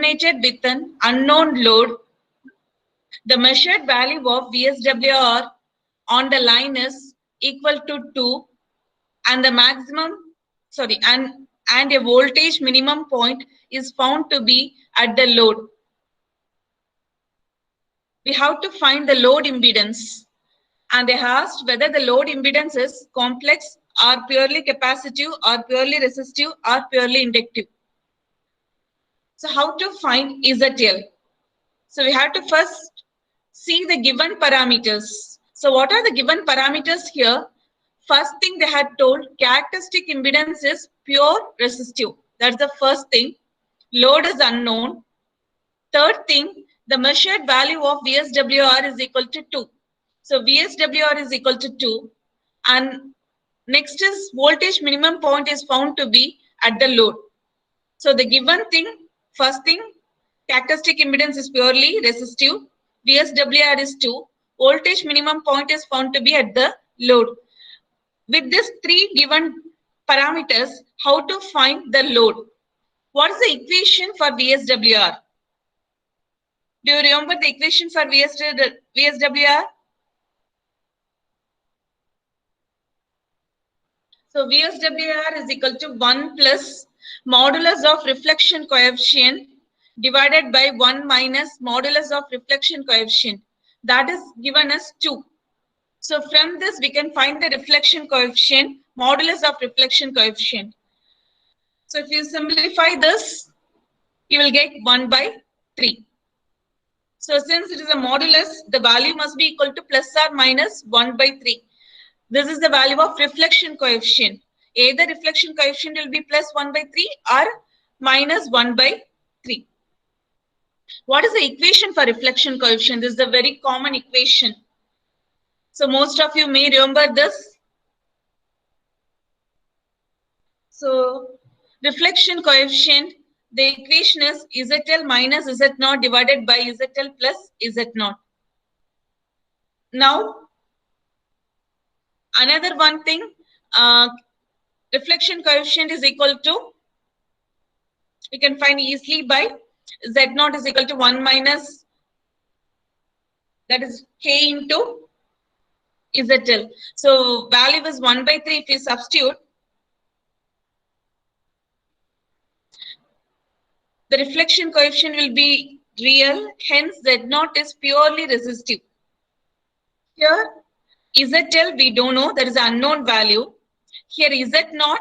terminated with an unknown load. The measured value of VSWR on the line is equal to 2 and the and a voltage minimum point is found to be at the load. We have to find the load impedance, and they asked whether the load impedance is complex or purely capacitive or purely resistive or purely inductive. So how to find ZL? So we have to first see the given parameters. So what are the given parameters here? First thing they had told, characteristic impedance is pure resistive. That's the first thing. Load is unknown. Third thing, the measured value of VSWR is equal to 2. So VSWR is equal to 2. And next is voltage minimum point is found to be at the load. So the given thing, first thing, characteristic impedance is purely resistive. VSWR is 2. Voltage minimum point is found to be at the load. With these three given parameters, how to find the load? What is the equation for VSWR? Do you remember the equation for VSWR? So VSWR is equal to 1 plus modulus of reflection coefficient divided by 1 minus modulus of reflection coefficient. That is given as 2. So from this we can find the reflection coefficient, modulus of reflection coefficient. So if you simplify this, you will get 1 by 3. So since it is a modulus, the value must be equal to plus or minus 1 by 3. This is the value of reflection coefficient. Either reflection coefficient will be plus 1 by 3 or minus 1 by 3. What is the equation for reflection coefficient? This is a very common equation. So most of you may remember this. So reflection coefficient, the equation is ZL minus Z0 divided by ZL plus Z0. Now, another one thing, reflection coefficient is equal to, we can find easily by Z0 is equal to 1 minus, that is K into ZL. So value is 1 by 3 if you substitute. The reflection coefficient will be real, hence Z0 is purely resistive. Here, ZL we don't know, that is an unknown value. Here Z0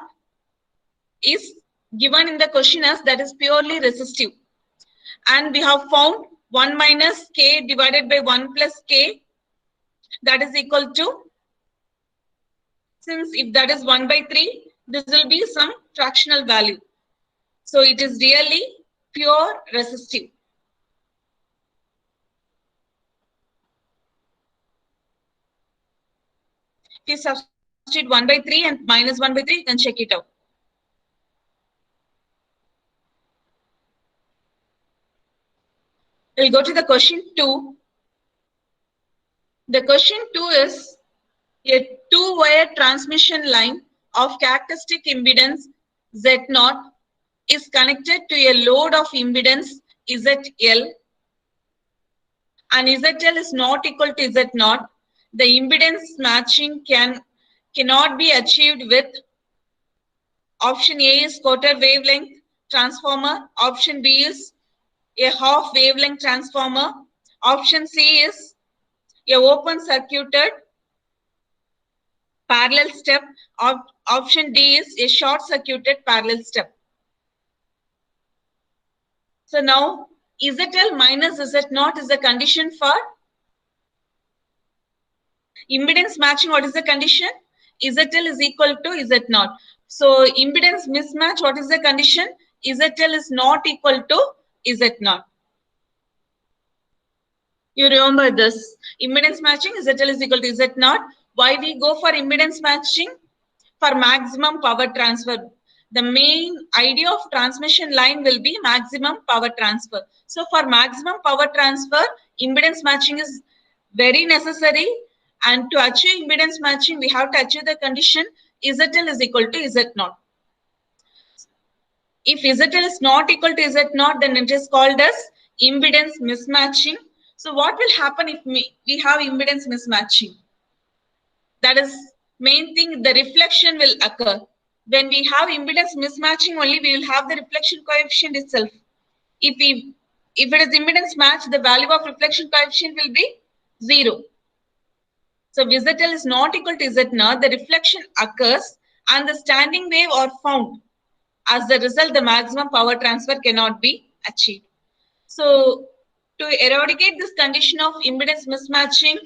is given in the question as that is purely resistive. And we have found 1 minus K divided by 1 plus K, that is equal to, since if that is 1 by 3, this will be some fractional value. So it is really pure resistive. If you substitute 1 by 3 and minus 1 by 3, you can check it out. We'll go to the question 2. The question 2 is a two-wire transmission line of characteristic impedance Z0 is connected to a load of impedance ZL, and ZL is not equal to Z0. The impedance matching cannot be achieved with option A is quarter wavelength transformer, option B is a half wavelength transformer, option C is a open circuited parallel step, option D is a short circuited parallel step. So now ZL minus Z0 is the condition for impedance matching. What is the condition? ZL is equal to Z0. So impedance mismatch, what is the condition? ZL is not equal to Z0. You remember this. Impedance matching, ZL is equal to Z0. Why we go for impedance matching? For maximum power transfer. The main idea of transmission line will be maximum power transfer. So for maximum power transfer, impedance matching is very necessary. And to achieve impedance matching, we have to achieve the condition ZL is equal to Z0. If ZL is not equal to Z0, then it is called as impedance mismatching. So what will happen if we have impedance mismatching? That is main thing, the reflection will occur. When we have impedance mismatching only, we will have the reflection coefficient itself. If it is impedance match, the value of reflection coefficient will be 0. So ZL is not equal to Z0, the reflection occurs and the standing wave are found. As a result, the maximum power transfer cannot be achieved. So to eradicate this condition of impedance mismatching,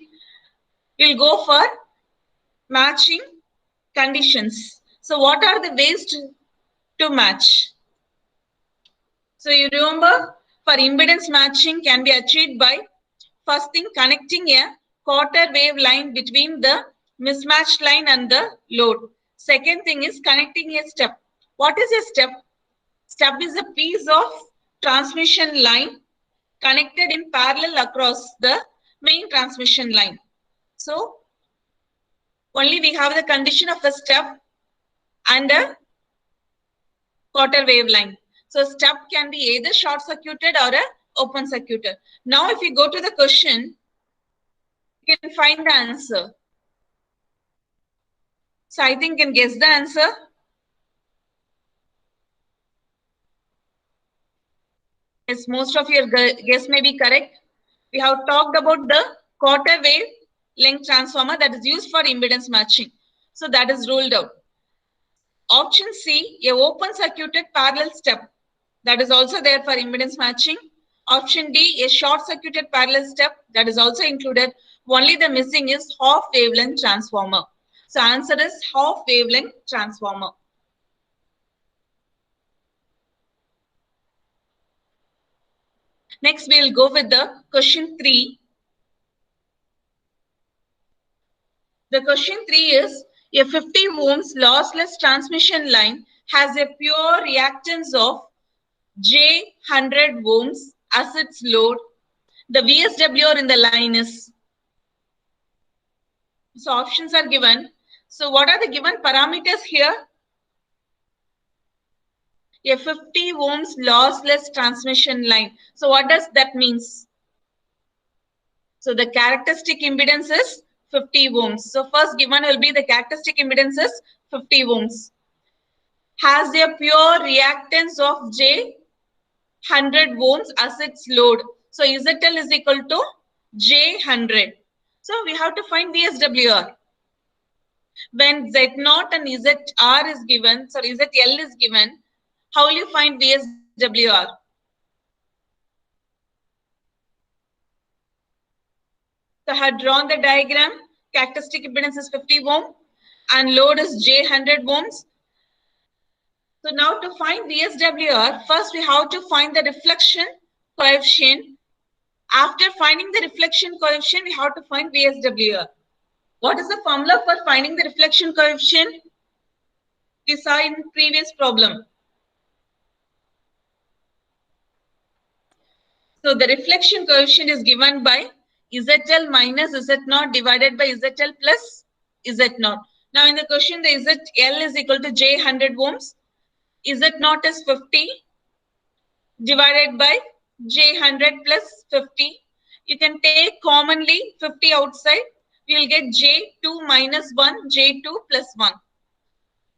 we'll go for matching conditions. So what are the ways to match? So you remember, for impedance matching can be achieved by first thing, connecting a quarter wave line between the mismatched line and the load. Second thing is connecting a step. What is a step? Step is a piece of transmission line connected in parallel across the main transmission line. So only we have the condition of a step and a quarter wave line. So step can be either short circuited or a open circuited. Now if you go to the question, you can find the answer. So I think you can guess the answer. Yes, most of your guess may be correct. We have talked about the quarter wave length transformer that is used for impedance matching. So that is ruled out. Option C, a open circuited parallel step. That is also there for impedance matching. Option D, a short circuited parallel step. That is also included. Only the missing is half wavelength transformer. So answer is half wavelength transformer. Next, we will go with the question 3. The question 3 is, a 50 ohms lossless transmission line has a pure reactance of J 100 ohms as its load. The VSWR in the line is. So options are given. So what are the given parameters here? A 50 ohms lossless transmission line. So what does that means? So the characteristic impedance is 50 ohms. So first given will be the characteristic impedance is 50 ohms. Has a pure reactance of J 100 ohms as its load. So ZL is equal to J 100. So we have to find VSWR. When Z0 and ZR is given, sorry, ZL is given, how will you find VSWR? So I had drawn the diagram. Characteristic impedance is 50 ohm and load is J 100 ohms. So now to find VSWR, first we have to find the reflection coefficient. After finding the reflection coefficient, we have to find VSWR. What is the formula for finding the reflection coefficient? We saw in previous problem. So the reflection coefficient is given by ZL minus Z0 divided by ZL plus Z0. Now in the question, the ZL is equal to J 100 ohms. Z0 is 50 divided by J 100 plus 50. You can take commonly 50 outside. You will get J2 minus 1, J2 plus 1.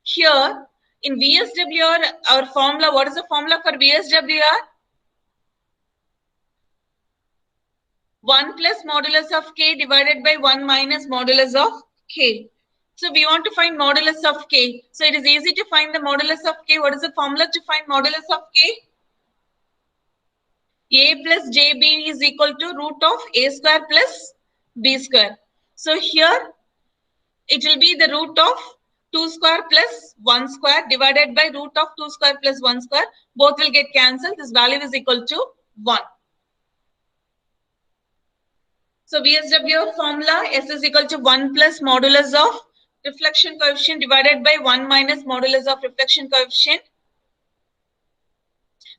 Here in VSWR, our formula, what is the formula for VSWR? 1 plus modulus of K divided by 1 minus modulus of K. So we want to find modulus of K. So it is easy to find the modulus of K. What is the formula to find modulus of K? A plus JB is equal to root of A square plus B square. So here it will be the root of 2 square plus 1 square divided by root of 2 square plus 1 square. Both will get cancelled. This value is equal to 1. So VSWR formula, S is equal to 1 plus modulus of reflection coefficient divided by 1 minus modulus of reflection coefficient.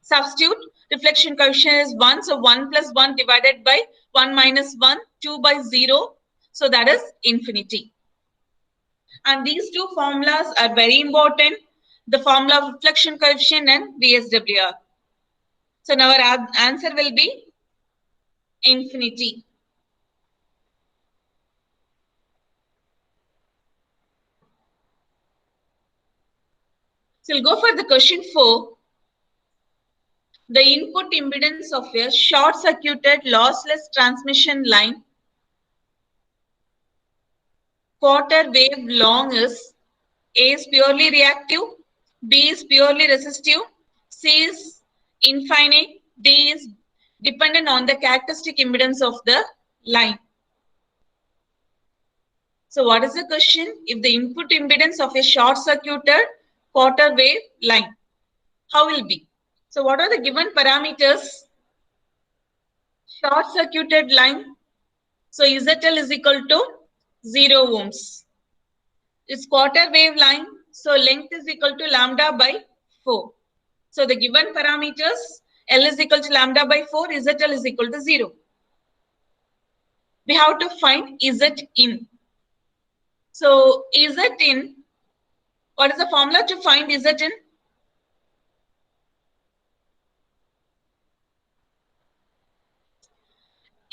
Substitute, reflection coefficient is 1. So 1 plus 1 divided by 1 minus 1, 2 by 0. So that is infinity. And these two formulas are very important. the formula of reflection coefficient and VSWR. So now our answer will be infinity. So we'll go for the question 4. The input impedance of a short-circuited lossless transmission line quarter wave long is A is purely reactive, B is purely resistive, C is infinite, D is dependent on the characteristic impedance of the line. So what is the question? If the input impedance of a short-circuited quarter wave line, how will be? So what are the given parameters? Short-circuited line. So ZL is equal to 0 ohms. It's quarter wave line. So length is equal to lambda by 4. So the given parameters, L is equal to lambda by 4, ZL is equal to 0. We have to find Z in. So Z in, what is the formula to find Z in?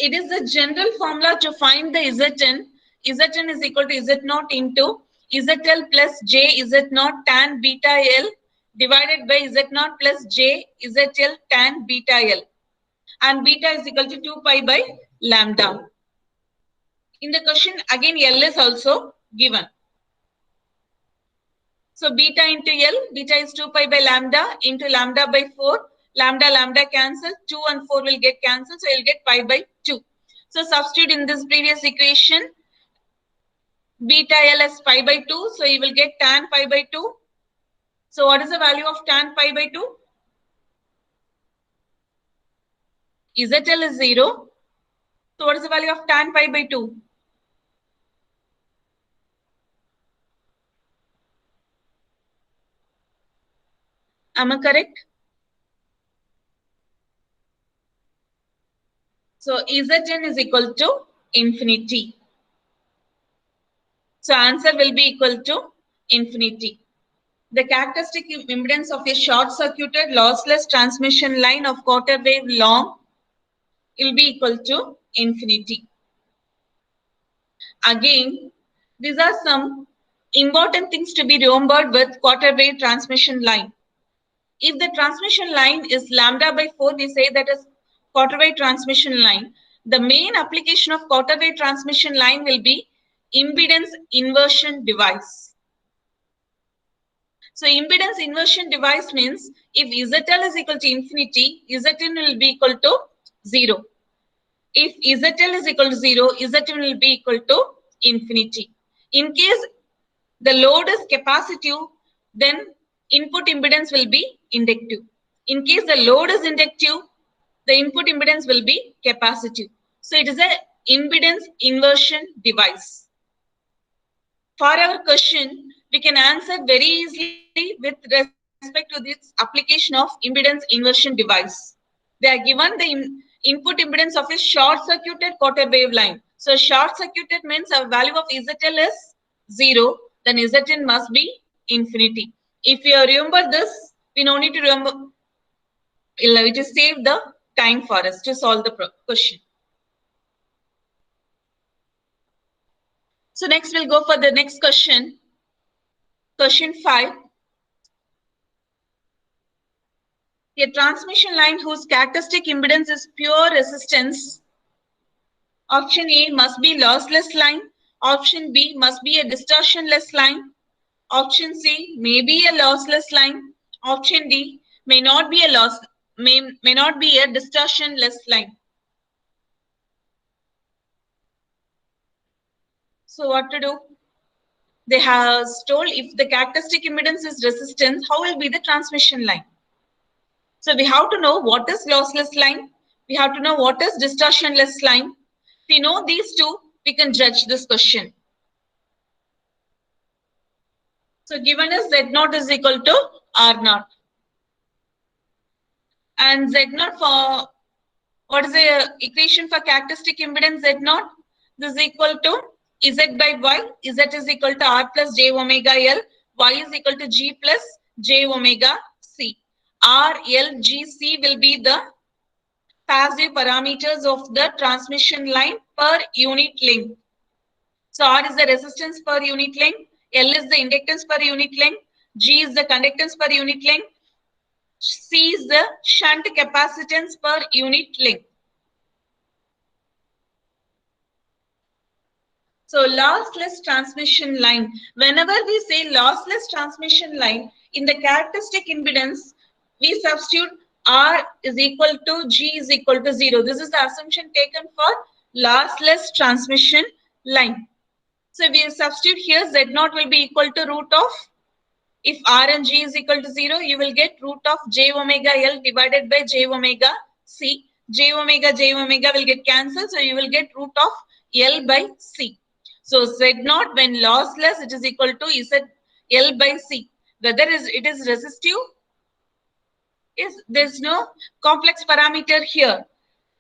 It is the general formula to find the Zn. Zn is equal to Z0 into ZL plus J Z0 tan beta L divided by Z0 plus J ZL tan beta L. And beta is equal to 2 pi by lambda. In the question, again L is also given. So beta into L, beta is 2 pi by lambda into lambda by 4. Lambda cancel, 2 and 4 will get cancelled, so you'll get pi by 2. So substitute in this previous equation, beta L as pi by 2, so you will get tan pi by 2. So what is the value of tan pi by 2? ZL is 0. So what is the value of tan pi by 2? Am I correct? So Zn is equal to infinity. So answer will be equal to infinity. The characteristic impedance of a short-circuited lossless transmission line of quarter wave long will be equal to infinity. Again, these are some important things to be remembered with quarter wave transmission line. If the transmission line is lambda by 4, we say that is quarter wave transmission line. The main application of quarter wave transmission line will be impedance inversion device. So impedance inversion device means if ZL is equal to infinity, Zn will be equal to 0. If ZL is equal to 0, Zn will be equal to infinity. In case the load is capacitive, then input impedance will be inductive. In case the load is inductive, the input impedance will be capacitive. So it is an impedance inversion device. For our question, we can answer very easily with respect to this application of impedance inversion device. They are given the input impedance of a short-circuited quarter wave line. So short-circuited means our value of ZL is 0, then Zn must be infinity. If you remember this, we no need to remember, it will save the time for us to solve the question. So next we'll go for the next question. Question 5. A transmission line whose characteristic impedance is pure resistance. Option A must be lossless line. Option B must be a distortionless line. Option C may be a lossless line. Option D may not be a distortionless line. So what to do? They have told if the characteristic impedance is resistance, how will be the transmission line? So we have to know what is lossless line. We have to know what is distortionless line. If we know these two, we can judge this question. So given is Z0 is equal to R0. And Z0 for, what is the equation for characteristic impedance Z0? This is equal to Z by Y. Z is equal to R plus J omega L. Y is equal to G plus j omega c. R, L, G, C will be the passive parameters of the transmission line per unit length. So R is the resistance per unit length, L is the inductance per unit length, G is the conductance per unit length, C is the shunt capacitance per unit length. So lossless transmission line. Whenever we say lossless transmission line, in the characteristic impedance, we substitute R is equal to G is equal to 0. This is the assumption taken for lossless transmission line. So we substitute here Z0 will be equal to root of, if R and G is equal to 0, you will get root of j omega L divided by j omega C. J omega will get cancelled. So you will get root of L by C. So Z0 when lossless, it is equal to Z L by C. Whether it is resistive, there's no complex parameter here.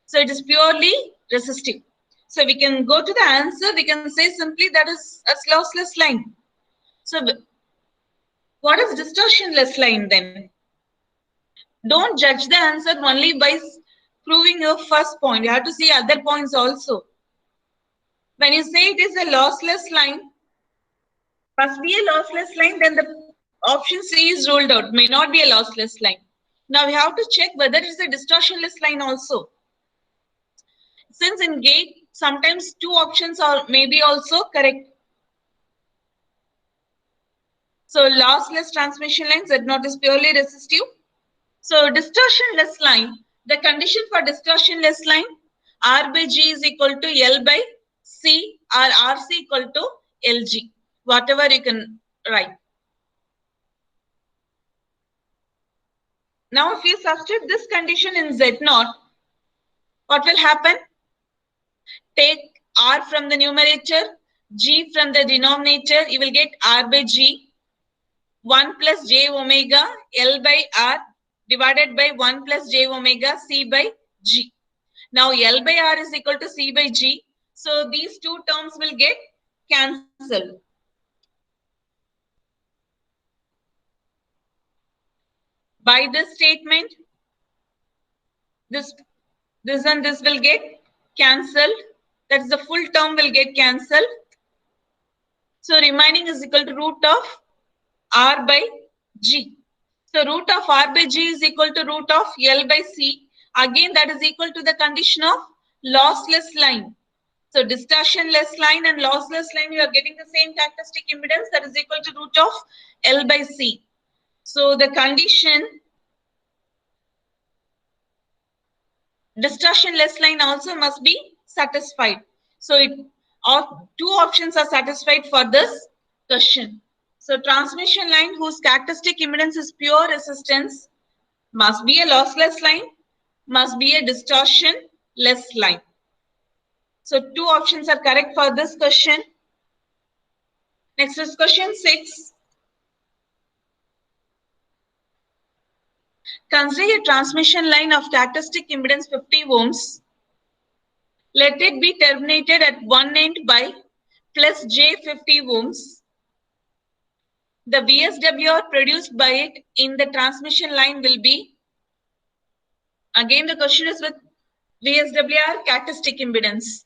So it is purely resistive. So we can go to the answer. We can say simply that is a lossless line. So what is distortionless line then? Don't judge the answer only by proving your first point. You have to see other points also. When you say it is a lossless line, must be a lossless line, then the option C is ruled out. May not be a lossless line. Now we have to check whether it is a distortionless line also. Since in gate, sometimes two options are maybe also correct. So lossless transmission line Z0 is purely resistive. So distortionless line, the condition for distortionless line, R by G is equal to L by C or RC equal to LG, whatever you can write. Now if you substitute this condition in Z0, what will happen? Take R from the numerator, G from the denominator, you will get R by G, 1 plus j omega L by R divided by 1 plus j omega C by G. Now L by R is equal to C by G. So these two terms will get cancelled. By this statement, this and this will get cancelled. That is the full term will get cancelled. So remaining is equal to root of R by G. So root of R by G is equal to root of L by C. Again, that is equal to the condition of lossless line. So distortionless line and lossless line, you are getting the same characteristic impedance, that is equal to root of L by C. So the condition distortionless line also must be satisfied. So two options are satisfied for this question. So transmission line whose characteristic impedance is pure resistance must be a lossless line, must be a distortionless line. So two options are correct for this question. Next is question 6. Consider a transmission line of characteristic impedance 50 ohms. Let it be terminated at one end by plus J 50 ohms. The VSWR produced by it in the transmission line will be, again the question is with VSWR characteristic impedance.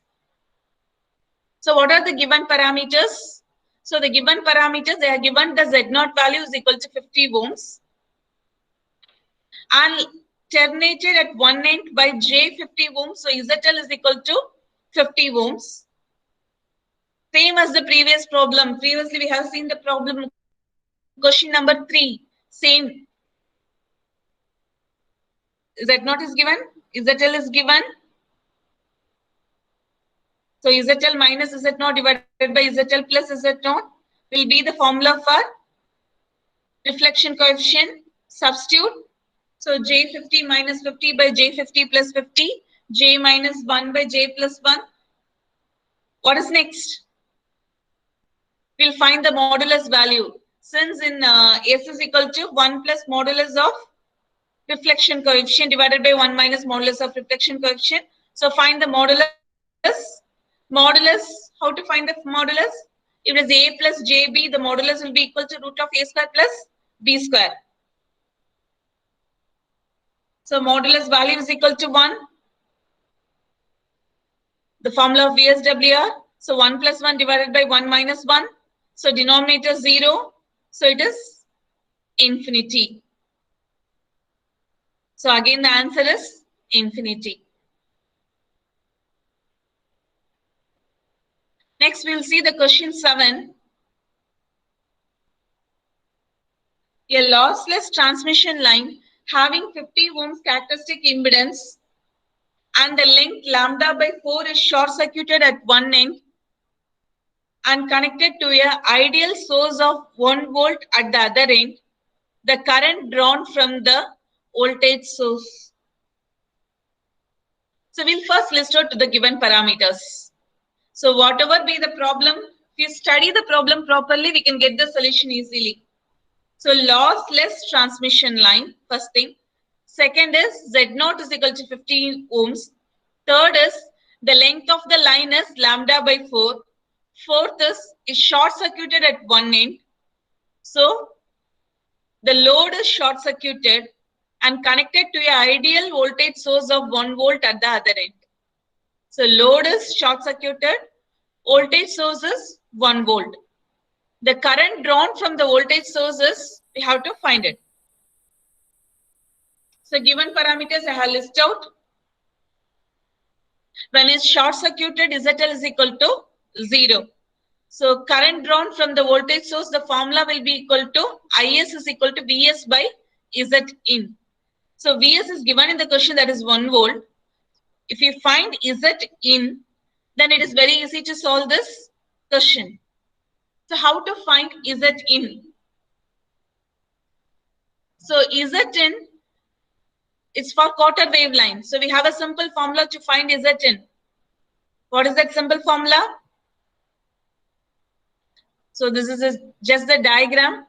So what are the given parameters? So the given parameters, they are given the Z0 value is equal to 50 ohms. And terminated at one end by J 50 ohms. So ZL is equal to 50 ohms. Same as the previous problem. Previously, we have seen the problem. Question number 3. Same. Z0 is given. ZL is given. So ZL minus Z0 divided by ZL plus Z0 will be the formula for reflection coefficient. Substitute. So J50 minus 50 by J50 plus 50. J minus 1 by J plus 1. What is next? We'll find the modulus value. Since in S is equal to 1 plus modulus of reflection coefficient divided by 1 minus modulus of reflection coefficient. So find the modulus. Modulus, how to find the modulus? If it is A plus JB, the modulus will be equal to root of A square plus B square. So modulus value is equal to 1. The formula of VSWR. So 1 plus 1 divided by 1 minus 1. So denominator 0. So it is infinity. So again the answer is infinity. Next we'll see the question 7. A lossless transmission line having 50 ohms characteristic impedance and the length lambda by 4 is short circuited at one end and connected to an ideal source of 1 volt at the other end. The current drawn from the voltage source. So we'll first list out the given parameters. So whatever be the problem, if you study the problem properly, we can get the solution easily. So lossless transmission line, first thing. Second is Z0 is equal to 15 ohms. Third is the length of the line is lambda by 4. Fourth is short circuited at one end. So the load is short circuited and connected to an ideal voltage source of 1 volt at the other end. So load is short circuited, voltage source is 1 volt. The current drawn from the voltage source is, we have to find it. So given parameters I have listed out. When it's short circuited, ZL is equal to 0. So current drawn from the voltage source, the formula will be equal to IS is equal to VS by Z in. So VS is given in the question, that is 1 volt. If you find Z in, then it is very easy to solve this question. So how to find Z in? So Z in is for quarter wave line. So we have a simple formula to find Z in. What is that simple formula? So this is just the diagram.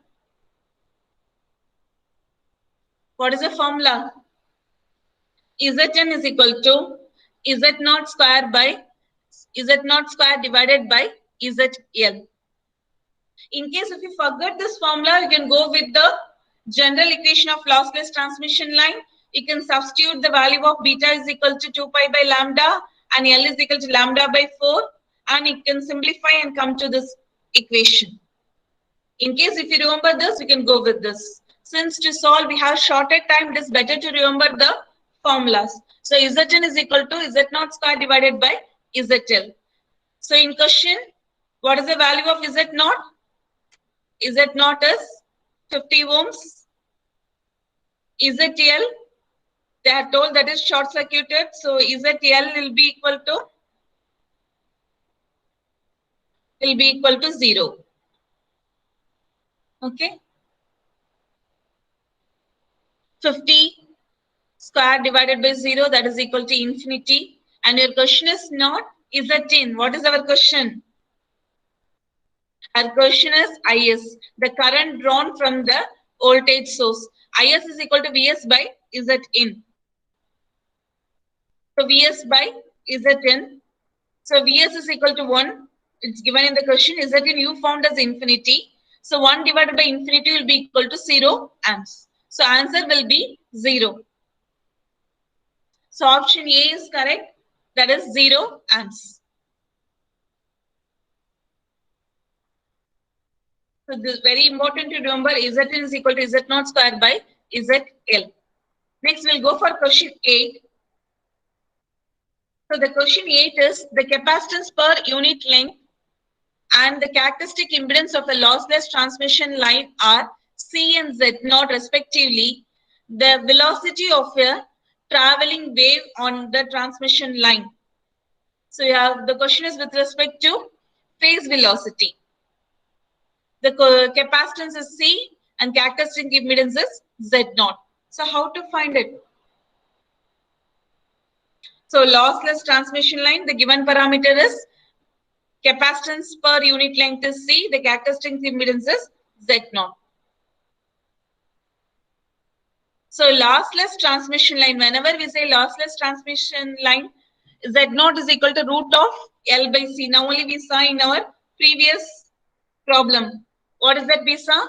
What is the formula? Zn is equal to Z0 square by Z0 square divided by ZL. In case if you forget this formula, you can go with the general equation of lossless transmission line. You can substitute the value of beta is equal to 2 pi by lambda and L is equal to lambda by 4, and you can simplify and come to this equation. In case if you remember this, we can go with this. Since to solve we have shorter time, it is better to remember the formulas. So Zn is equal to Z0 square divided by ZL. So in question, what is the value of Z0? Z0 is 50 ohms. ZL, they are told that is short circuited. So ZL will be equal to 0. Okay. 50 square divided by 0, that is equal to infinity. And your question is not Zn. What is our question? Our question is IS, the current drawn from the voltage source. IS is equal to VS by Zn. So VS by Zn. So Vs is equal to 1. It's given in the question. Zn you found as infinity. So 1 divided by infinity will be equal to 0 amps. So answer will be 0. So option A is correct. That is 0 amps. So this is very important to remember. Zn is equal to Z0 square by ZL. Next we'll go for question 8. So the question 8 is the capacitance per unit length and the characteristic impedance of a lossless transmission line are C and Z0 respectively. The velocity of a traveling wave on the transmission line. So the question is with respect to phase velocity. The capacitance is C and characteristic impedance is Z0. So how to find it? So lossless transmission line, the given parameter is capacitance per unit length is C, the characteristic impedance is Z0. So lossless transmission line, whenever we say lossless transmission line, Z0 is equal to root of L by C. Now only we saw in our previous problem. What is that we saw?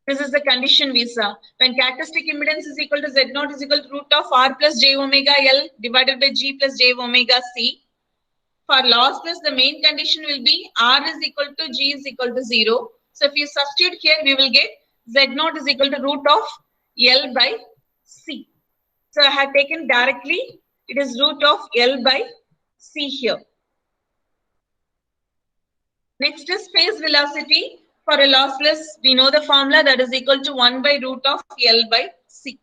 This is the condition we saw. When characteristic impedance is equal to Z0 is equal to root of R plus J omega L divided by G plus J omega C. For lossless, the main condition will be R is equal to G is equal to 0. So if you substitute here, we will get Z0 is equal to root of L by C. So I have taken directly, it is root of L by C here. Next is phase velocity. For a lossless, we know the formula, that is equal to 1 by root of L by C.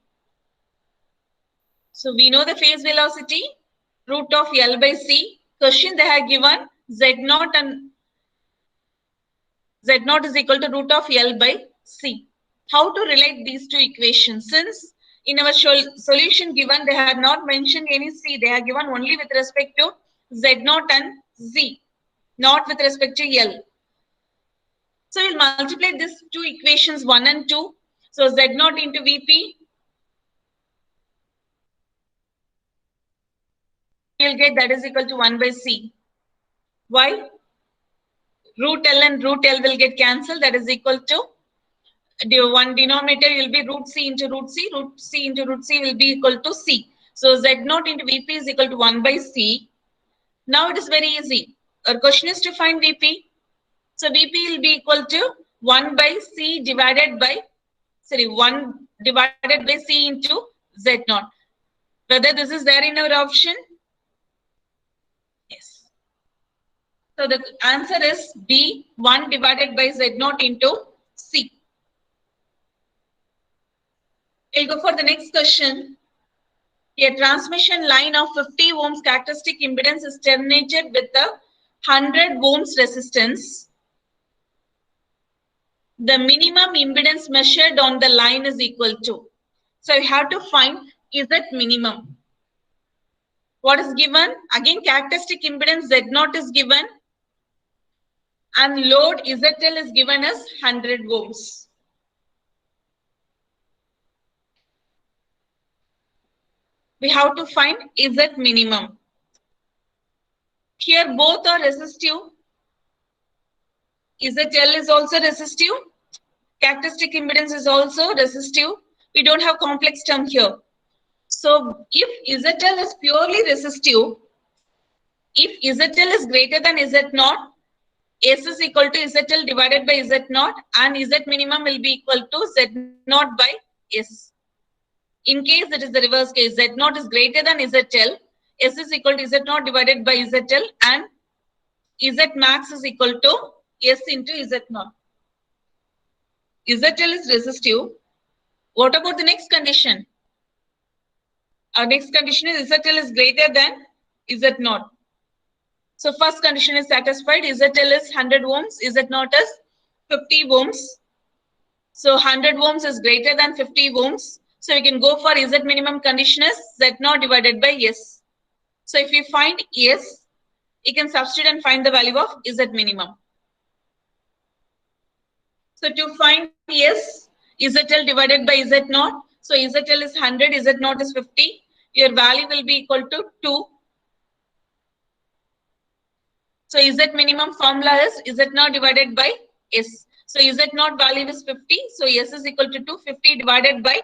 So we know the phase velocity, root of L by C. Question they have given Z0 and Z0 is equal to root of L by C. How to relate these two equations? Since in our solution given, they have not mentioned any C. They are given only with respect to Z0 and Z, not with respect to L. So we'll multiply these two equations 1 and 2. So Z0 into Vp, you'll get that is equal to 1 by C. Why? Root L and root L will get cancelled. That is equal to the one denominator will be root C into root C. Root C into root C will be equal to C. So Z0 into Vp is equal to 1 by C. Now it is very easy. Our question is to find Vp. So Vp will be equal to 1 by C divided by, 1 divided by C into Z0. Whether this is there in our option? Yes. So the answer is B, 1 divided by Z0 into C. We'll go for the next question. A transmission line of 50 ohms characteristic impedance is terminated with a 100 ohms resistance. The minimum impedance measured on the line is equal to. So you have to find is that minimum. What is given? Again, characteristic impedance Z0 is given and load ZL is given as 100 ohms. We have to find Z minimum. Here both are resistive. ZL is also resistive. Characteristic impedance is also resistive. We don't have complex term here. So if ZL is purely resistive, if ZL is greater than Z0, S is equal to ZL divided by Z0 and Z minimum will be equal to Z0 by S. In case it is the reverse case, Z0 is greater than ZL, S is equal to Z0 divided by ZL and Z max is equal to S into Z0. ZL is resistive. What about the next condition? Our next condition is ZL is greater than Z0. So first condition is satisfied. ZL is 100 ohms, Z0 is 50 ohms. So 100 ohms is greater than 50 ohms. So we can go for Z minimum condition is Z0 divided by S. So if we find S, you can substitute and find the value of Z minimum. So to find S, ZL divided by Z0. So ZL is 100, Z0 is 50. Your value will be equal to 2. So Z minimum formula is Z0 divided by S. So Z0 value is 50. So S is equal to 2. 50 divided by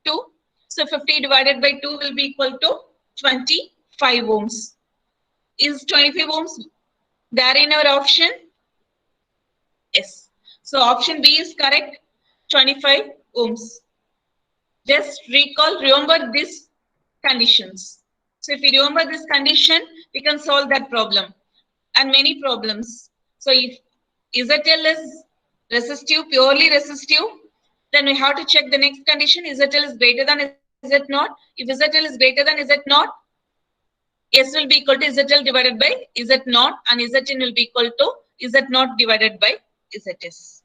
2. So 50 divided by 2 will be equal to 25 ohms. Is 25 ohms there in our option? Yes. So option B is correct. 25 ohms. Just remember these conditions. So if we remember this condition, we can solve that problem and many problems. So if ZL is resistive, purely resistive, then we have to check the next condition. ZL is greater than Z0. If ZL is greater than Z0, S will be equal to ZL divided by Z0 and Zn will be equal to Z0 divided by Zs.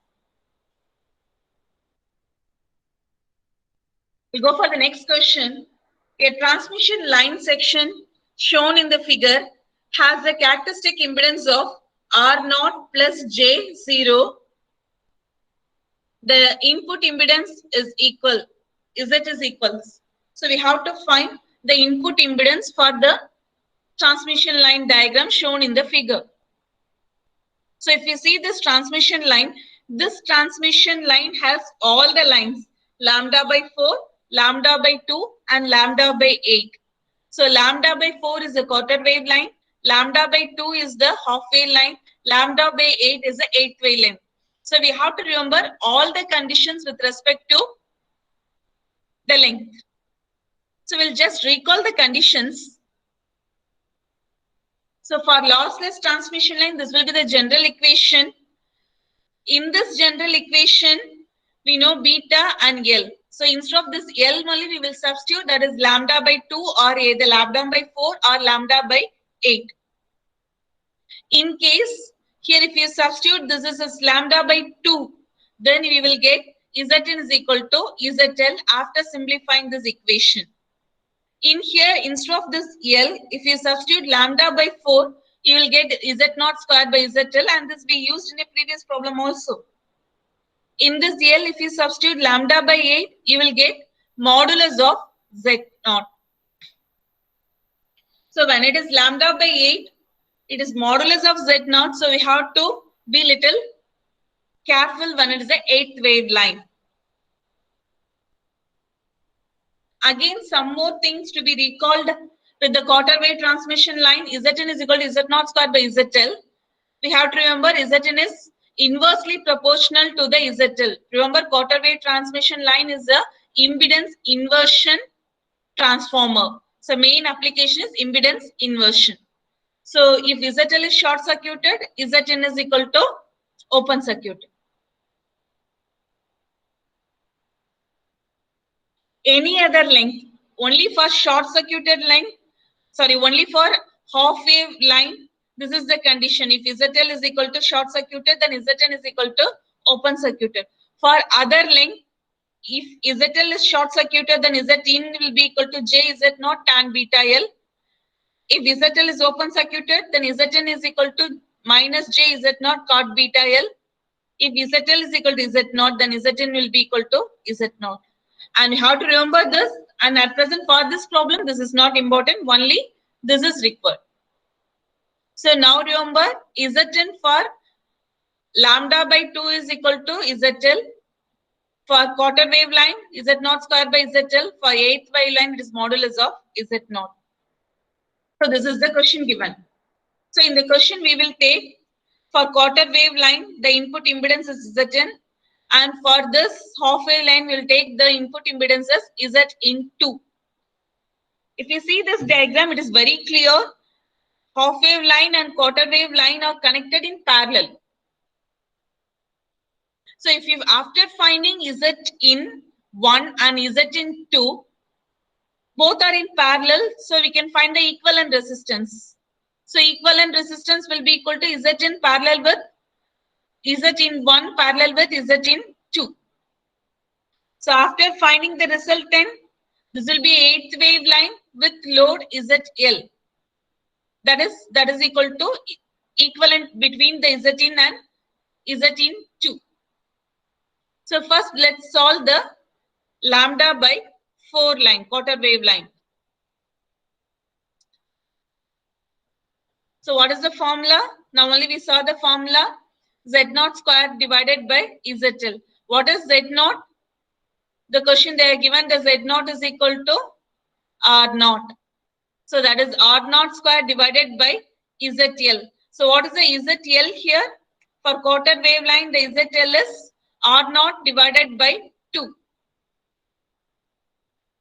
We'll go for the next question. A transmission line section shown in the figure has a characteristic impedance of R0 plus J0. The input impedance is equal. Z is equals. So we have to find the input impedance for the transmission line diagram shown in the figure. So if you see this transmission line, This transmission line has all the lines, lambda by 4, lambda by 2, and lambda by 8. So lambda by 4 is the quarter wave line, lambda by 2 is the half wave line, lambda by 8 is the eighth wave line. So we have to remember all the conditions with respect to the length. So we'll just recall the conditions. So for lossless transmission line, this will be the general equation. In this general equation, we know beta and L. So instead of this L only, we will substitute that is lambda by 2 or either lambda by 4 or lambda by 8. In case here if you substitute this is as lambda by 2, then we will get Zn is equal to ZL after simplifying this equation. In here, instead of this L, if you substitute lambda by 4, you will get Z0 squared by ZL, and this we used in a previous problem also. In this L, if you substitute lambda by 8, you will get modulus of Z0. So when it is lambda by 8, it is modulus of Z0. So we have to be little careful when it is the eighth wave line. Again, some more things to be recalled with the quarter wave transmission line. Zn is equal to Z0 squared by ZL. We have to remember Zn is inversely proportional to the ZL. Remember, quarter wave transmission line is a impedance inversion transformer. So main application is impedance inversion. So if ZL is short circuited, Zn is equal to open circuit. Any other length, only for short circuited line, sorry, only for half wave line, this is the condition. If ZL is equal to short circuited, then Zn is equal to open circuited. For other length, if ZL is short circuited, then Zin will be equal to J Z0 tan beta L. If ZL is open circuited, then Zn is equal to minus J Z0 cot beta L. If ZL is equal to Z0, then Zn will be equal to Z0. And you have to remember this. And at present for this problem, this is not important. Only this is required. So now remember, Zn for lambda by 2 is equal to ZL. For quarter wave line, Z0 square by ZL. For eighth wave line, it is modulus of Z0. So this is the question given. So in the question, we will take for quarter wave line, the input impedance is Zn. And for this half wave line, we'll take the input impedance as Z in 2. If you see this diagram, it is very clear. Half wave line and quarter wave line are connected in parallel. So if you after finding Z in 1 and Z in 2, both are in parallel, so we can find the equivalent resistance. So equivalent resistance will be equal to Z in parallel with Z in 1 parallel with Z in 2. So after finding the resultant, this will be eighth wave line with load ZL. That is equal to equivalent between the Z in and Z in 2. So first let's solve the lambda by 4 line, quarter wave line. So what is the formula? Now only we saw the formula Z0 square divided by ZL. What is Z0? The question they are given, the Z0 is equal to R0. So that is R0 square divided by ZL. So what is the ZL here? For quarter wave line, the ZL is R0 divided by 2.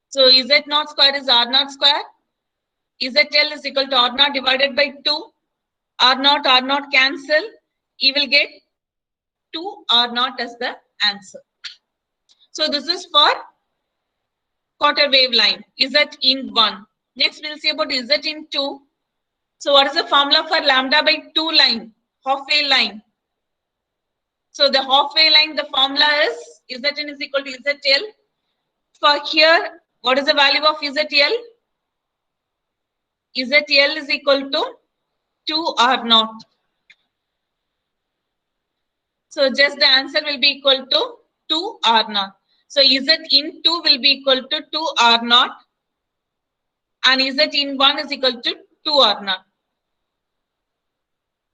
So Z0 square is R0 square. ZL is equal to R0 divided by 2. R0 cancel. You will get 2 R0 as the answer. So this is for quarter wave line, Z in 1. Next we'll see about Z in 2. So what is the formula for lambda by 2 line, half wave line? So the half wave line, the formula is Zn is equal to ZL. For here, what is the value of ZL? ZL is equal to 2 R0. So just the answer will be equal to 2 R0. So Z in 2 will be equal to 2 R0 and Z in 1 is equal to 2 R0.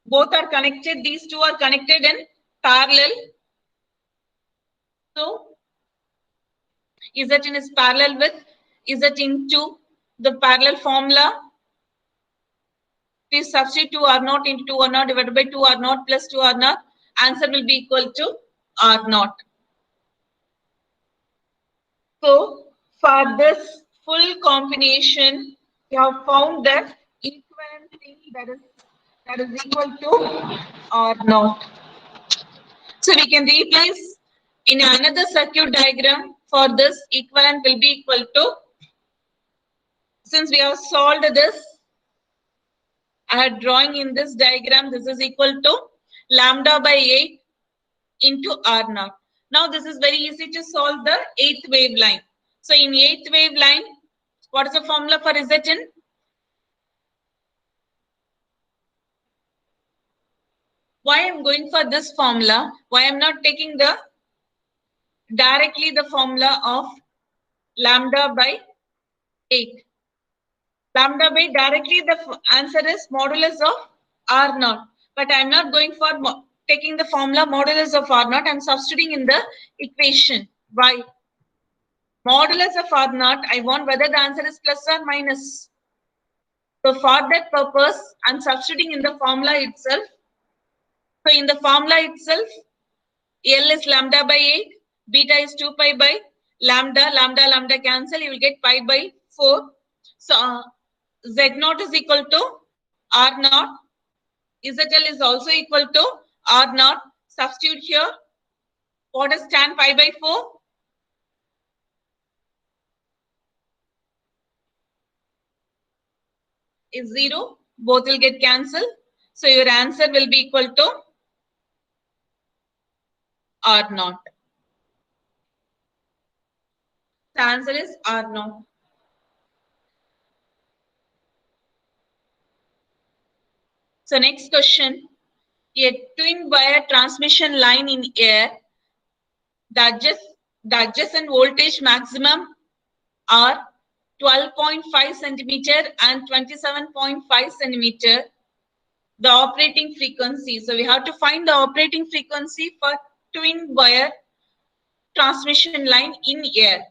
Both are connected. These two are connected in parallel. So Zn is parallel with Z into the parallel formula. Please substitute 2 R naught into 2 R naught divided by 2 R naught plus 2 R naught. Answer will be equal to R naught. So for this full combination, we have found that equivalent thing that is equal to R naught. So we can replace in another circuit diagram for this equivalent will be equal to, since we have solved this, I had drawing in this diagram, this is equal to lambda by 8 into R naught. Now this is very easy to solve the 8th wave line. So in 8th wave line, what is the formula for Zn? Why I'm going for this formula? Why I'm not taking the directly the formula of lambda by 8? Lambda by directly the answer is modulus of R naught. But I'm not going for taking the formula modulus of R naught. I'm substituting in the equation. Why? Modulus of R naught, I want whether the answer is plus or minus. So for that purpose, I'm substituting in the formula itself. So in the formula itself, L is lambda by 8, beta is 2 pi by lambda, lambda cancel, you will get pi by 4. So Z naught is equal to R naught. ZL is also equal to R naught. Substitute here. What is tan pi by 4? Is 0. Both will get cancelled. So your answer will be equal to R naught. The answer is R naught. So next question. A twin wire transmission line in air, the adjacent voltage maximum are 12.5 centimeter and 27.5 centimeter. The operating frequency. So we have to find the operating frequency for twin wire transmission line in air.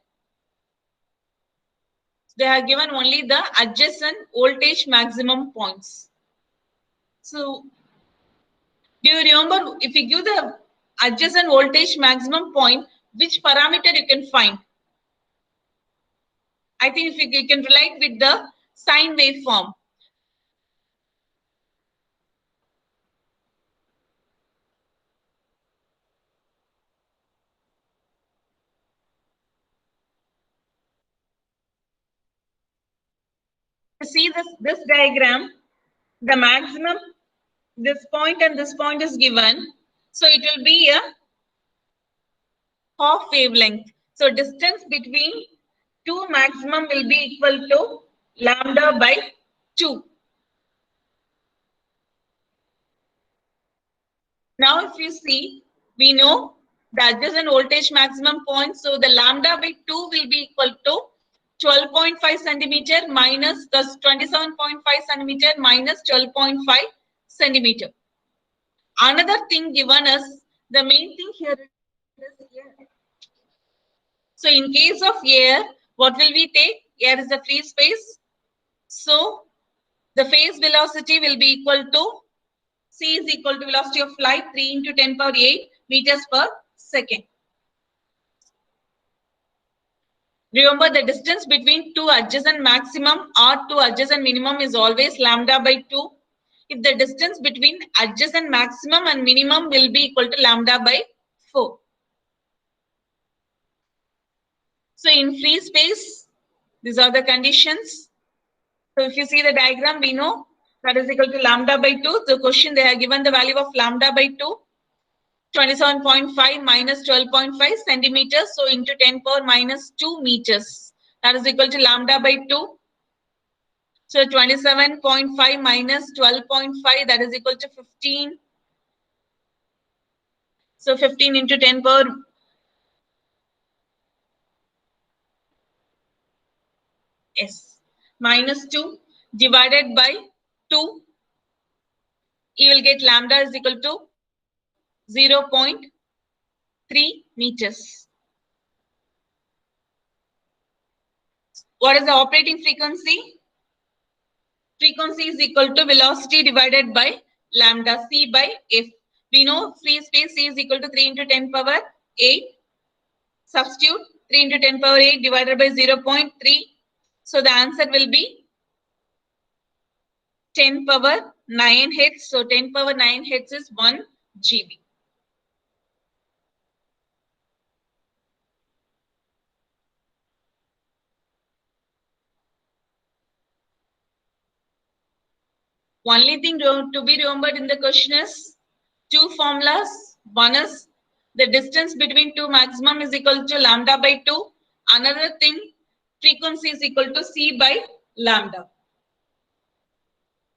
They have given only the adjacent voltage maximum points. So do you remember if you give the adjacent voltage maximum point, which parameter you can find? I think if you can relate with the sine waveform. See this diagram, the maximum, this point and this point is given. So it will be a half wavelength. So distance between two maximum will be equal to lambda by 2. Now if you see, we know the adjacent voltage maximum point. So the lambda by 2 will be equal to 12.5 centimeter minus the 27.5 centimeter minus 12.5 centimeter. Another thing given us, the main thing here is air. So in case of air, what will we take? Air is the free space. So the phase velocity will be equal to C is equal to velocity of light 3 into 10 power 8 meters per second. Remember the distance between two adjacent maximum or two adjacent minimum is always lambda by 2. If the distance between adjacent maximum and minimum will be equal to lambda by 4. So in free space, these are the conditions. So if you see the diagram, we know that is equal to lambda by 2. The question they have given the value of lambda by 2. 27.5 minus 12.5 centimeters. So into 10 power minus 2 meters. That is equal to lambda by 2. So 27.5 minus 12.5, that is equal to 15. So 15 into 10 power minus 2 divided by 2. You will get lambda is equal to 0.3 meters. What is the operating frequency? Frequency is equal to velocity divided by lambda c by f. We know free space c is equal to 3 into 10 power 8. Substitute 3 into 10 power 8 divided by 0.3. So the answer will be 10 power 9 hertz. So 10 power 9 hertz is 1 GB. Only thing to be remembered in the question is two formulas. One is the distance between two maximum is equal to lambda by 2. Another thing, frequency is equal to c by lambda.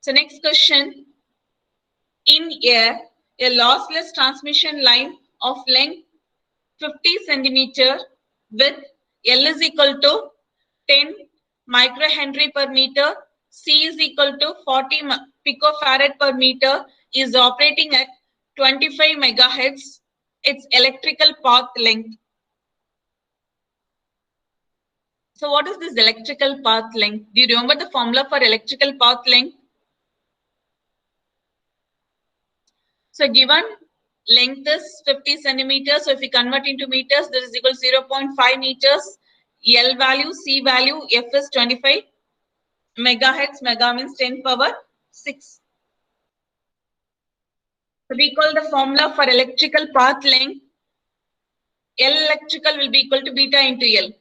So next question. In a lossless transmission line of length 50 centimeter with L is equal to 10 microhenry per meter, C is equal to 40 picofarad per meter, is operating at 25 megahertz. Its electrical path length. So what is this electrical path length? Do you remember the formula for electrical path length? So given length is 50 centimeters. So if we convert into meters, this is equal to 0.5 meters. L value, C value, F is 25 megahertz. Mega means 10 power 6. So recall the formula for electrical path length. L electrical will be equal to beta into L.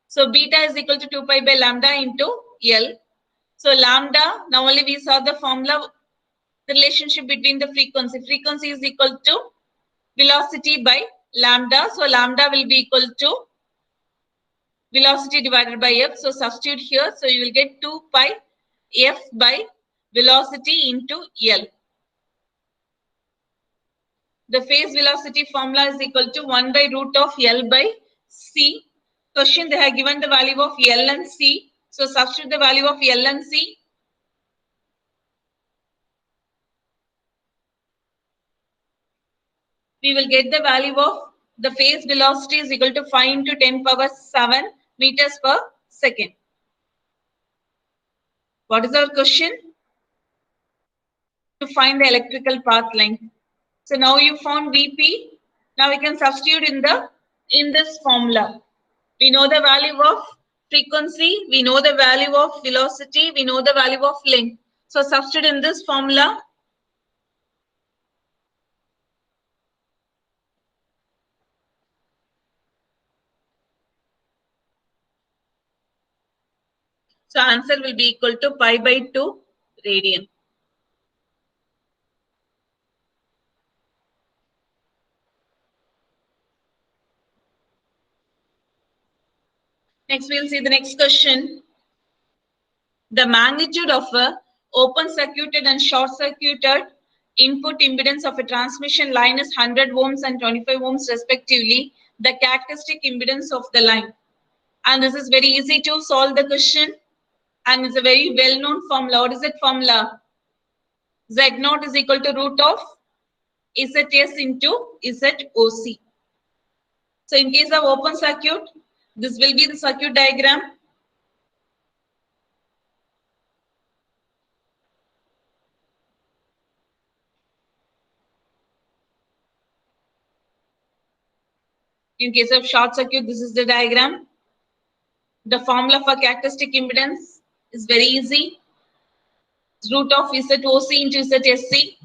So beta is equal to 2 pi by lambda into L. So lambda, now only we saw the formula, the relationship between the frequency. Frequency is equal to velocity by lambda. So lambda will be equal to velocity divided by f. So substitute here. So you will get 2 pi f by velocity into L. The phase velocity formula is equal to 1 by root of L by C. Question, they have given the value of L and C. So substitute the value of L and C. We will get the value of the phase velocity is equal to 5 into 10 power 7 meters per second. What is our question? To find the electrical path length. So now you found Vp. Now we can substitute in this formula. We know the value of frequency. We know the value of velocity. We know the value of length. So substitute in this formula. So answer will be equal to pi by 2 radian. Next, we'll see the next question. The magnitude of a open circuited and short circuited input impedance of a transmission line is 100 ohms and 25 ohms respectively. The characteristic impedance of the line. And this is very easy to solve the question. And it's a very well-known formula. What is that formula? Z0 is equal to root of ZS into ZOC. So in case of open circuit, this will be the circuit diagram. In case of short circuit, this is the diagram. The formula for characteristic impedance is very easy. It's root of ZOC into ZSC.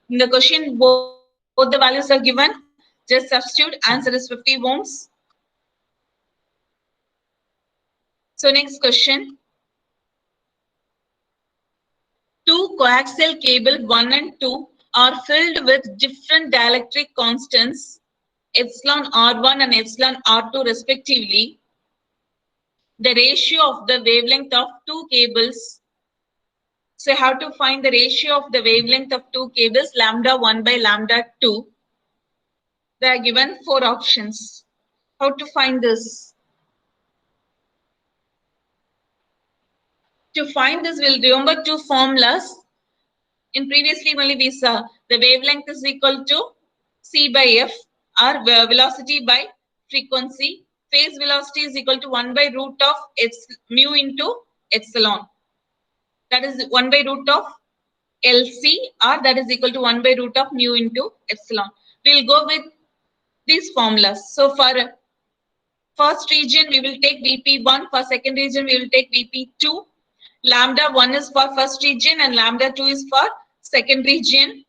In the question, both the values are given. Just substitute. Answer is 50 ohms. So next question. Two coaxial cable 1 and 2 are filled with different dielectric constants epsilon R1 and epsilon R2 respectively. The ratio of the wavelength of two cables. So how to find the ratio of the wavelength of two cables, lambda 1 by lambda 2. They are given 4 options. How to find this? To find this, we'll remember two formulas. In previously only we saw the wavelength is equal to C by F or velocity by frequency. phase velocity is equal to 1 by root of mu into epsilon. That is 1 by root of LC, or that is equal to 1 by root of mu into epsilon. We'll go with these formulas. So for first region, we will take VP1. For second region, we will take VP2. Lambda 1 is for first region and lambda 2 is for second region.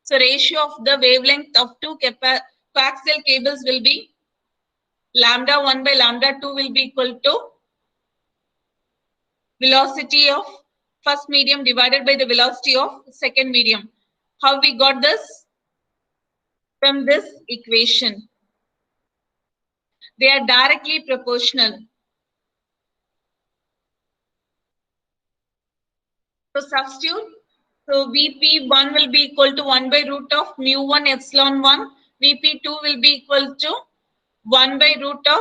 So ratio of the wavelength of two coaxial cables will be lambda 1 by lambda 2 will be equal to velocity of first medium divided by the velocity of second medium. How we got this? From this equation. They are directly proportional. So substitute. So VP1 will be equal to 1 by root of mu1 epsilon 1. VP2 will be equal to 1 by root of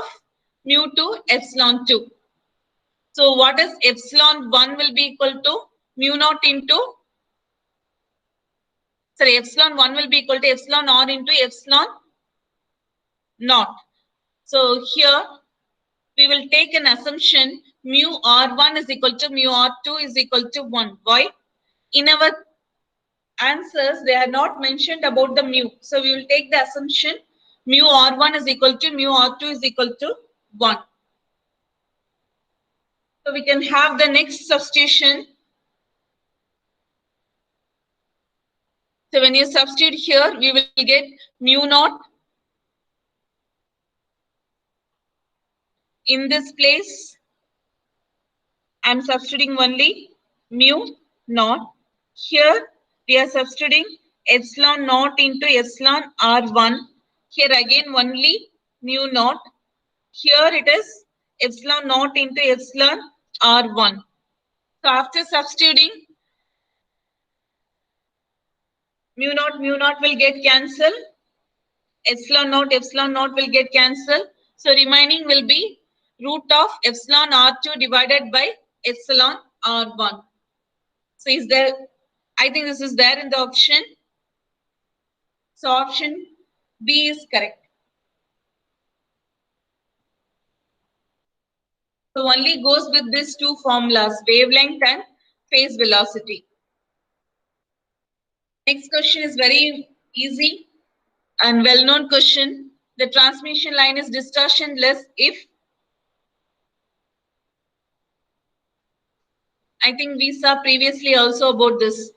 mu2 epsilon 2. So what is epsilon 1 will be equal to mu naught into, sorry, epsilon 1 will be equal to epsilon r into epsilon naught. So here we will take an assumption mu r1 is equal to mu r2 is equal to 1. Why? In our answers, they are not mentioned about the mu. So we will take the assumption mu r1 is equal to mu r2 is equal to 1. So we can have the next substitution. So when you substitute here, we will get mu naught. In this place, I am substituting only mu naught. Here we are substituting epsilon naught into epsilon r1. Here again only mu naught. Here it is epsilon naught into epsilon r1. So after substituting, mu naught will get cancelled. Epsilon naught will get cancelled. So remaining will be root of epsilon r2 divided by epsilon r1. So is there, I think this is there in the option. So option B is correct. So only goes with these two formulas, wavelength and phase velocity. Next question is very easy and well-known question. The transmission line is distortionless if, I think we saw previously also about this,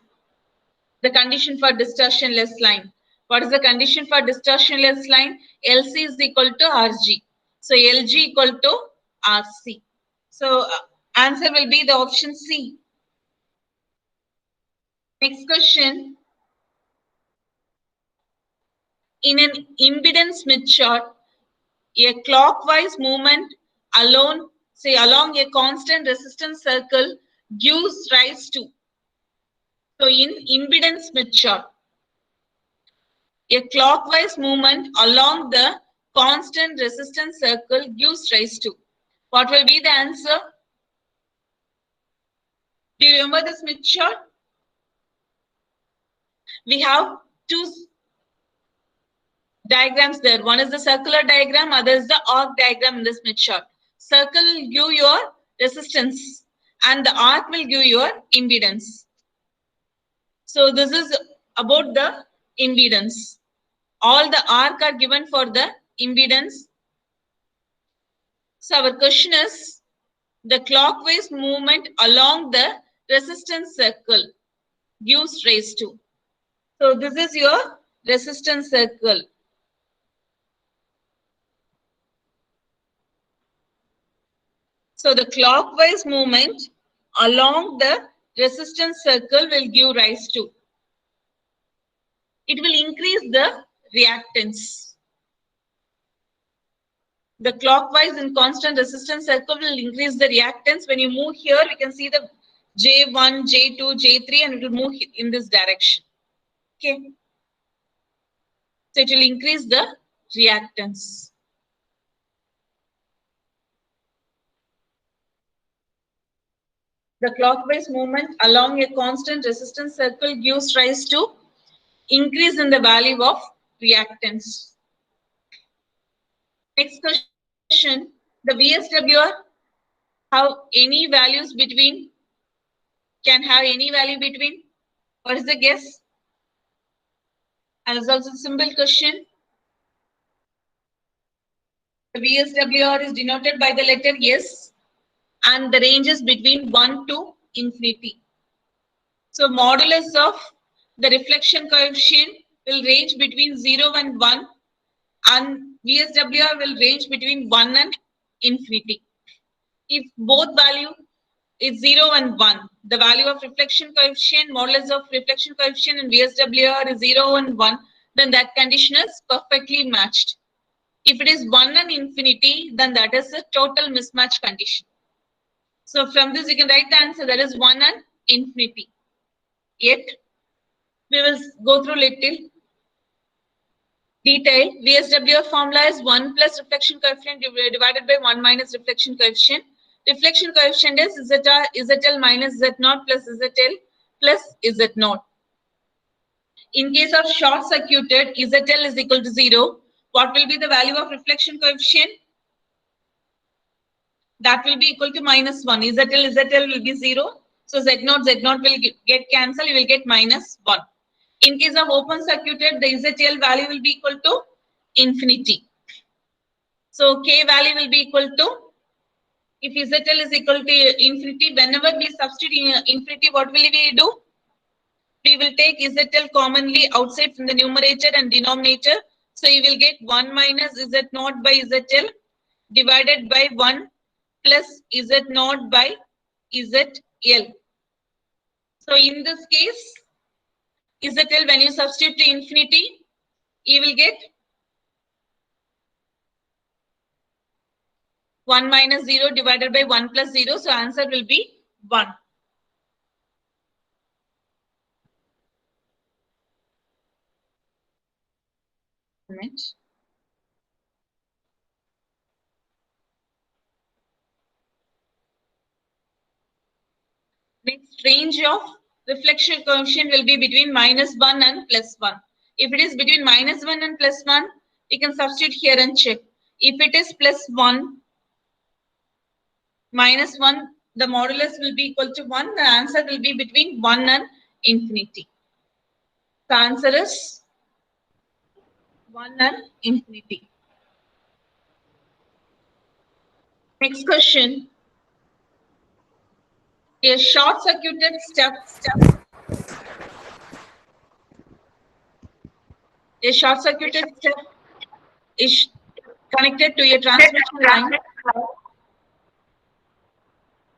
the condition for distortionless line. What is the condition for distortionless line? LC is equal to RG. So LG equal to RC. So answer will be the option C. Next question. In an impedance Smith chart, a clockwise movement along a constant resistance circle gives rise to. So in impedance Smith chart, a clockwise movement along the constant resistance circle gives rise to. What will be the answer? Do you remember the Smith chart? We have two diagrams there. One is the circular diagram, other is the arc diagram in the Smith chart. Circle will give your resistance and the arc will give your impedance. So this is about the impedance. All the arc are given for the impedance. So our question is the clockwise movement along the resistance circle gives rise to. So this is your resistance circle. So the clockwise movement along the resistance circle will give rise to. It will increase the reactance. The clockwise in constant resistance circle will increase the reactance. When you move here, we can see the J1, J2, J3, and it will move in this direction. Okay. So it will increase the reactance. The clockwise movement along a constant resistance circle gives rise to increase in the value of reactance. Next question, the VSWR have any values between, can have any value between, what is the guess? And it's also a simple question. The VSWR is denoted by the letter S and the range is between 1 to infinity. So modulus of the reflection coefficient will range between 0 and 1 and VSWR will range between 1 and infinity. If both value is 0 and 1, the value of reflection coefficient, modulus of reflection coefficient and VSWR is 0 and 1, then that condition is perfectly matched. If it is 1 and infinity, then that is a total mismatch condition. So from this you can write the answer, that is 1 and infinity. Yet we will go through little detail. VSWR formula is 1 plus reflection coefficient divided by 1 minus reflection coefficient. Reflection coefficient is ZL minus Z0 plus ZL plus Z0. In case of short circuited, ZL is equal to 0. What will be the value of reflection coefficient? That will be equal to minus 1. ZL will be 0. So Z0 will get cancelled. You will get minus 1. In case of open circuited, the ZL value will be equal to infinity. So K value will be equal to, if ZL is equal to infinity, whenever we substitute infinity, what will we do? We will take ZL commonly outside from the numerator and denominator. So you will get 1 minus Z0 by ZL divided by 1 plus Z0 by ZL. So in this case, ZL, when you substitute to infinity, you will get 1 minus 0 divided by 1 plus 0. So answer will be 1. Next, range of reflection coefficient will be between minus 1 and plus 1. If it is between minus 1 and plus 1, you can substitute here and check. If it is plus 1, minus 1, the modulus will be equal to 1. The answer will be between 1 and infinity. The answer is 1 and infinity. Next question. A short circuited step. A short circuited step is connected to a transmission line.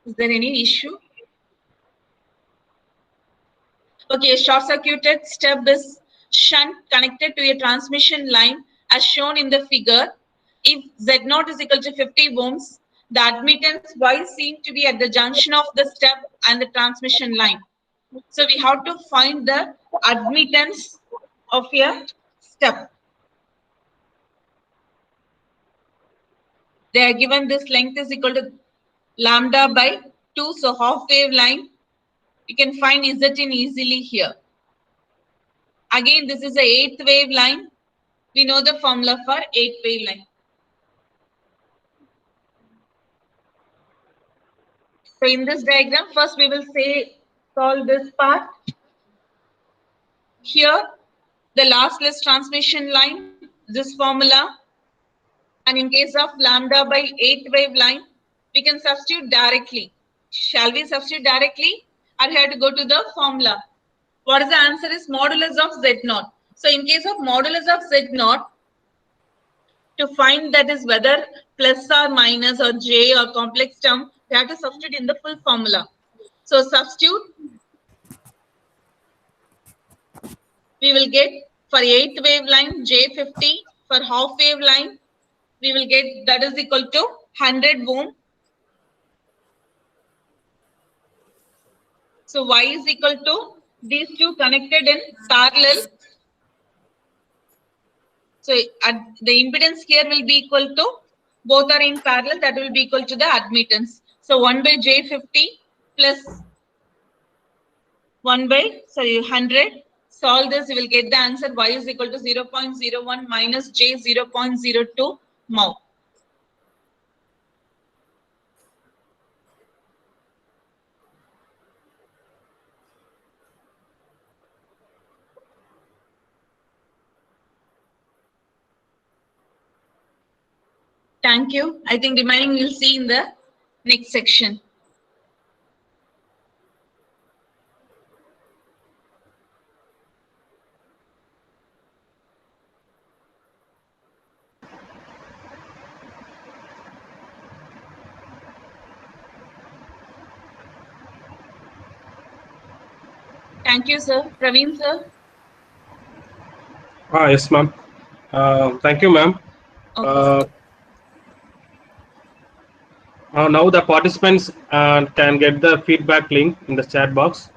Is there any issue? Okay, a short circuited step is shunt connected to a transmission line as shown in the figure. If Z0 is equal to 50 ohms, the admittance Y seem to be at the junction of the step and the transmission line. So we have to find the admittance of a step. They are given this length is equal to lambda by 2. So half wave line, you can find ZN easily here. Again, this is the 8th wave line. We know the formula for 8th wave line. So in this diagram, first we will solve this part. Here, the lossless transmission line, this formula. And in case of lambda by 8th wave line, we can substitute directly. Shall we substitute directly? Or have to go to the formula? What is the answer is modulus of Z0. So in case of modulus of Z0, to find that is whether plus or minus or J or complex term, we have to substitute in the full formula. So substitute, we will get for 8th wave line J50, for half wave line, we will get that is equal to 100 ohm. So Y is equal to these two connected in parallel. So the impedance here will be equal to, both are in parallel, that will be equal to the admittance. So 1 by J50 plus 100. Solve this, you will get the answer Y is equal to 0.01 minus J 0.02 mho. Thank you. I think remaining we'll see in the next section. Thank you, sir. Praveen, sir. Yes, ma'am. Thank you, ma'am. Okay. Now the participants can get the feedback link in the chat box.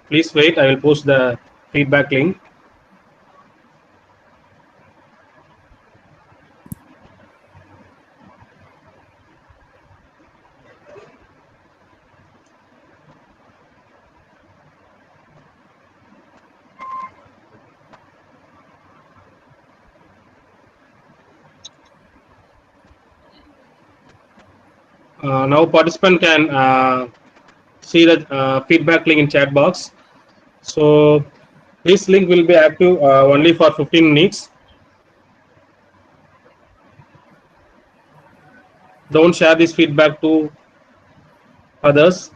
Please wait. I will post the feedback link. Now participant can see the feedback link in chat box. So this link will be active only for 15 minutes. Don't share this feedback to others.